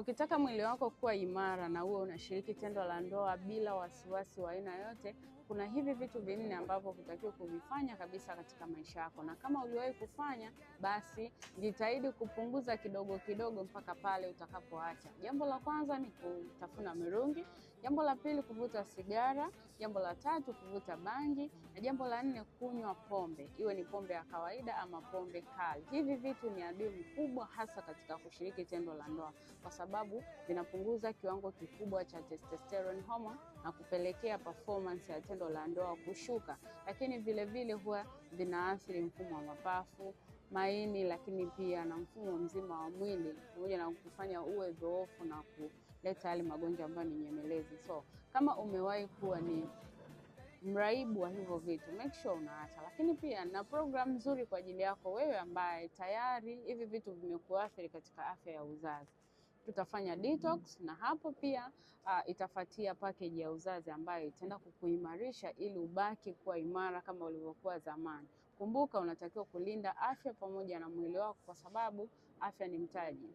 Ukitaka mwili wako kuwa imara na uwe unashiriki tendo la ndoa bila wasiwasi wa aina yote, kuna hivi vitu vinne ambavyo hutakiwa kuvifanya kabisa katika maisha yako, na kama uliwahi kufanya basi jitahidi kupunguza kidogo kidogo mpaka pale utakapoacha. Jambo la kwanza ni kutafuna mirungi, jambo la pili kuvuta sigara, jambo la tatu kuvuta bangi, na jambo la nne kunywa pombe, iwe ni pombe ya kawaida ama pombe kali. Hivi vitu ni adui mkubwa hasa katika kushiriki tendo la ndoa, kwa sababu vinapunguza kiwango kikubwa cha testosterone hormone na kupelekea performance ya tendo la ndoa kushuka, lakini vile vile huwa vinaathiri mfumo wa mapafu, maini, lakini pia na mfumo mzima wa mwili, pamoja na kufanya uwe dhoofu na kuleta hali magonjwa ambayo ni nyemelezi. So kama umewahi kuwa ni mraibu wa hivyo vitu, make sure unaacha. Lakini pia na program nzuri kwa ajili yako wewe ambaye tayari hivi vitu vimekuathiri katika afya ya uzazi. Tutafanya detox, na hapo pia itafuatia package ya uzazi ambayo itaenda kukuimarisha ili ubaki kuwa imara kama ulivyokuwa zamani. Kumbuka unatakiwa kulinda afya pamoja na mwili wako, kwa sababu afya ni mtaji.